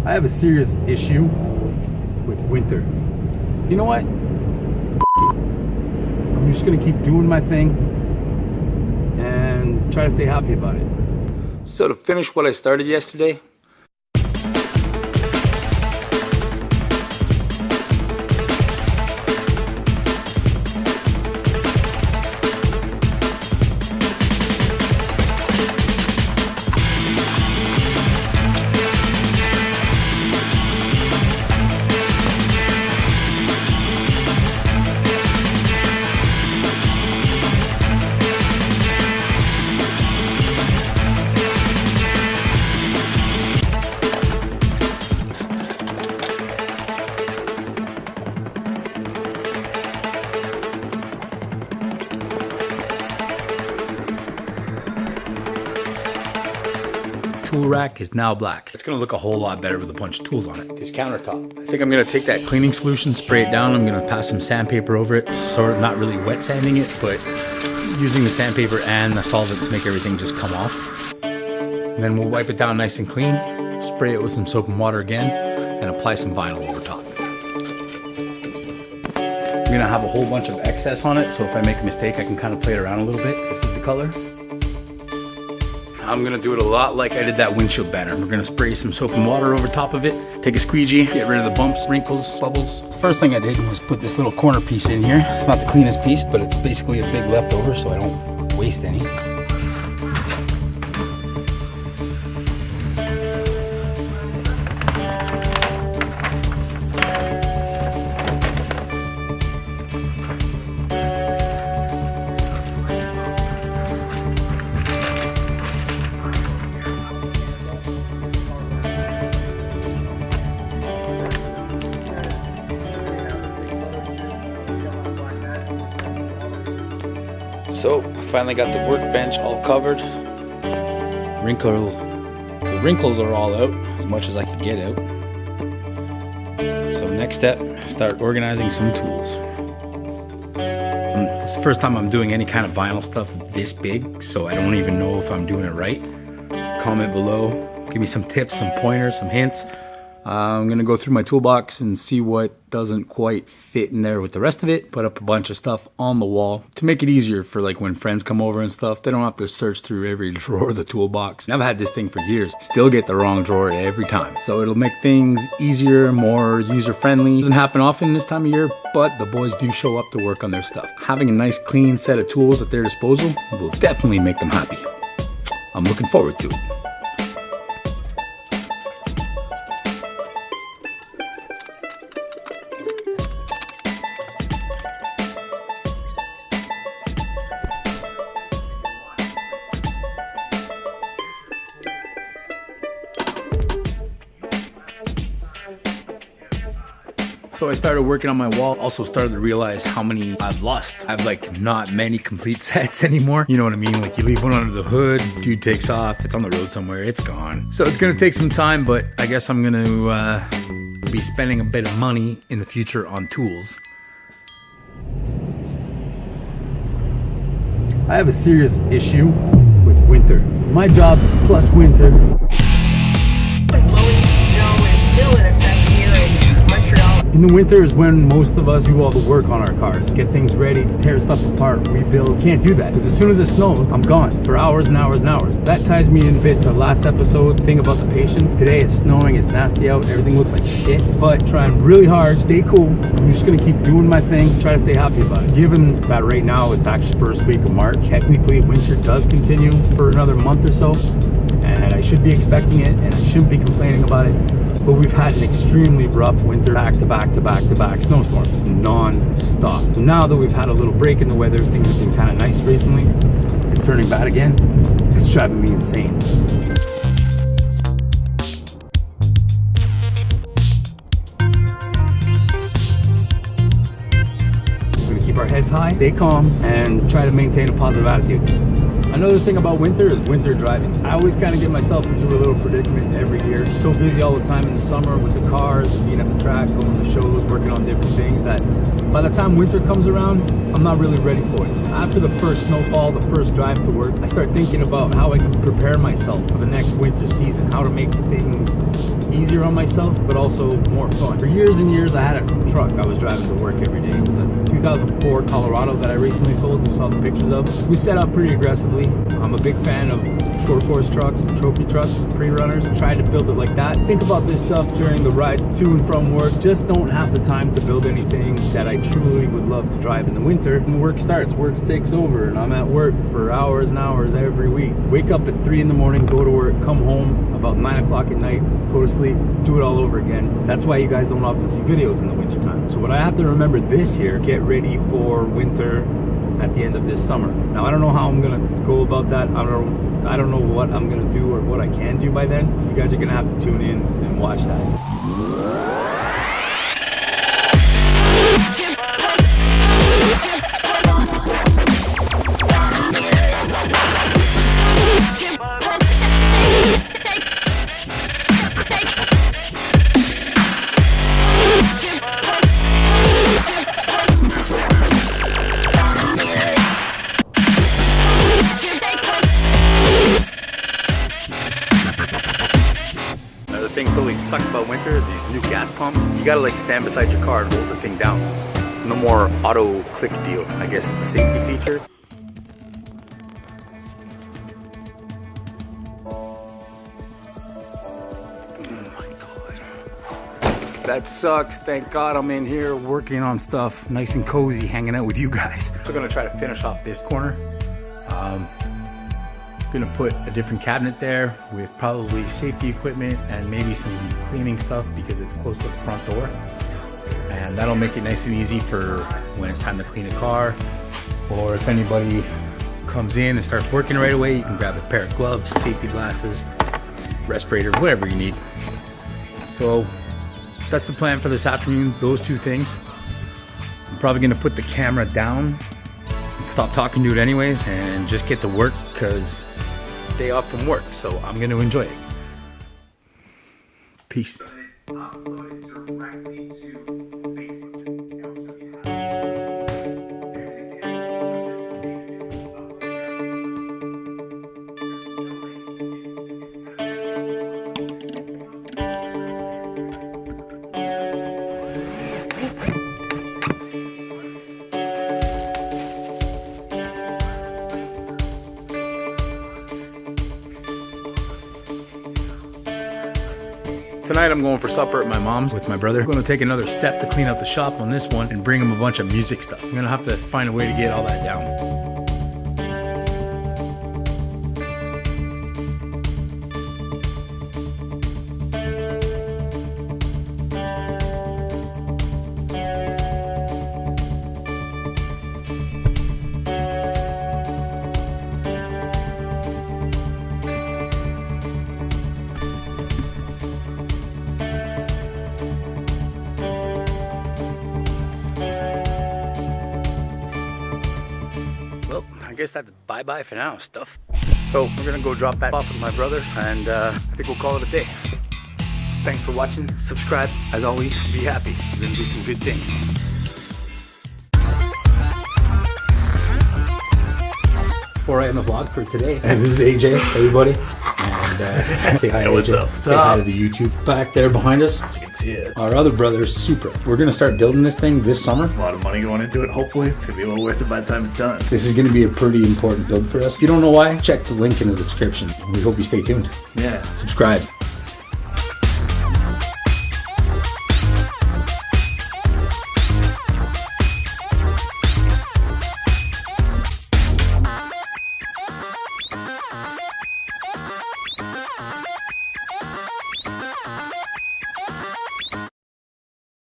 I have a serious issue with winter. You know what? I'm just gonna keep doing my thing and try to stay happy about it. So to finish what I started yesterday, tool rack is now black. It's gonna look a whole lot better with a bunch of tools on it. This countertop. I think I'm gonna take that cleaning solution, spray it down. I'm gonna pass some sandpaper over it. Sort of not really wet sanding it, but using the sandpaper and the solvent to make everything just come off. And then we'll wipe it down nice and clean, spray it with some soap and water again, and apply some vinyl over top. I'm gonna have a whole bunch of excess on it, so if I make a mistake, I can kind of play it around a little bit. This is the color. I'm gonna do it a lot like I did that windshield banner. We're gonna spray some soap and water over top of it, take a squeegee, get rid of the bumps, wrinkles, bubbles. First thing I did was put this little corner piece in here. It's not the cleanest piece, but it's basically a big leftover so I don't waste any. So I finally got the workbench all covered. The wrinkles are all out, as much as I could get out. So next step, start organizing some tools. It's the first time I'm doing any kind of vinyl stuff this big, so I don't even know if I'm doing it right. Comment below, give me some tips, some pointers, some hints. I'm gonna go through my toolbox and see what doesn't quite fit in there with the rest of it. Put up a bunch of stuff on the wall to make it easier for like when friends come over and stuff. They don't have to search through every drawer of the toolbox. And I've had this thing for years. Still get the wrong drawer every time. So it'll make things easier, more user-friendly. Doesn't happen often this time of year, but the boys do show up to work on their stuff. Having a nice clean set of tools at their disposal will definitely make them happy. I'm looking forward to it. So I started working on my wall, also started to realize how many I've lost. I have like not many complete sets anymore. You know what I mean? Like you leave one under the hood, dude takes off, it's on the road somewhere, it's gone. So it's gonna take some time, but I guess I'm gonna be spending a bit of money in the future on tools. I have a serious issue with winter. My job plus winter. Blowing snow is still in effect here in Montreal. In the winter is when most of us do all the work on our cars. Get things ready, tear stuff apart, rebuild. Can't do that, because as soon as it snows, I'm gone for hours and hours and hours. That ties me in a bit to last episode's thing about the patience. Today it's snowing, it's nasty out, everything looks like shit, but trying really hard, stay cool. I'm just gonna keep doing my thing, try to stay happy about it. Given that right now it's actually first week of March, technically winter does continue for another month or so, and I should be expecting it, and I shouldn't be complaining about it. But we've had an extremely rough winter, back to back to back to back snowstorms, non-stop. Now that we've had a little break in the weather, things have been kind of nice recently. It's turning bad again. It's driving me insane. We're gonna keep our heads high, stay calm, and try to maintain a positive attitude. Another thing about winter is winter driving. I always kind of get myself into a little predicament every year. So busy all the time in the summer with the cars, being at the track, going to shows, working on different things, that By the time winter comes around, I'm not really ready for it. After the first snowfall, the first drive to work, I start thinking about how I can prepare myself for the next winter season, how to make things easier on myself, but also more fun. For years and years, I had a truck I was driving to work every day. It was a 2004 Colorado that I recently sold. You saw the pictures of. We set up pretty aggressively. I'm a big fan of short course trucks, trophy trucks, pre-runners. Tried to build it like that. Think about this stuff during the rides to and from work. Just don't have the time to build anything that I truly would love to drive in the winter. When work starts, work takes over, and I'm at work for hours and hours every week. Wake up at 3 in the morning, go to work, come home about 9 o'clock at night, go to sleep, do it all over again. That's why you guys don't often see videos in the winter time. So what I have to remember this year, get ready for winter at the end of this summer. Now I don't know how I'm gonna go about that. I don't know what I'm gonna do or what I can do by then. You guys are gonna have to tune in and watch that. Thing totally sucks about winter is these new gas pumps. You gotta like stand beside your car and hold the thing down. No more auto click deal. I guess it's a safety feature. Oh my god. That sucks. Thank God I'm in here working on stuff, nice and cozy, hanging out with you guys. So I'm gonna try to finish off this corner. Gonna put a different cabinet there with probably safety equipment and maybe some cleaning stuff because it's close to the front door, and that'll make it nice and easy for when it's time to clean a car, or if anybody comes in and starts working right away, you can grab a pair of gloves, safety glasses, respirator, whatever you need. So that's the plan for this afternoon, those two things. I'm probably gonna put the camera down, stop talking to it anyways, and just get to work because day off from work, so I'm going to enjoy it. Peace. Tonight I'm going for supper at my mom's with my brother. I'm going to take another step to clean up the shop on this one and bring him a bunch of music stuff. I'm going to have to find a way to get all that down. I guess that's bye-bye for now, stuff. So we're gonna go drop that off with my brother, and I think we'll call it a day. So thanks for watching, subscribe, as always, be happy. We're gonna do some good things. Before I end the vlog for today, this is AJ, everybody, and say hi to what's AJ. up? Say hi to the YouTube back there behind us. You can see it. Our other brother, Supra. We're gonna start building this thing this summer. A lot of money going into it, hopefully. It's gonna be well worth it by the time it's done. This is gonna be a pretty important build for us. If you don't know why, check the link in the description. We hope you stay tuned. Yeah. Subscribe.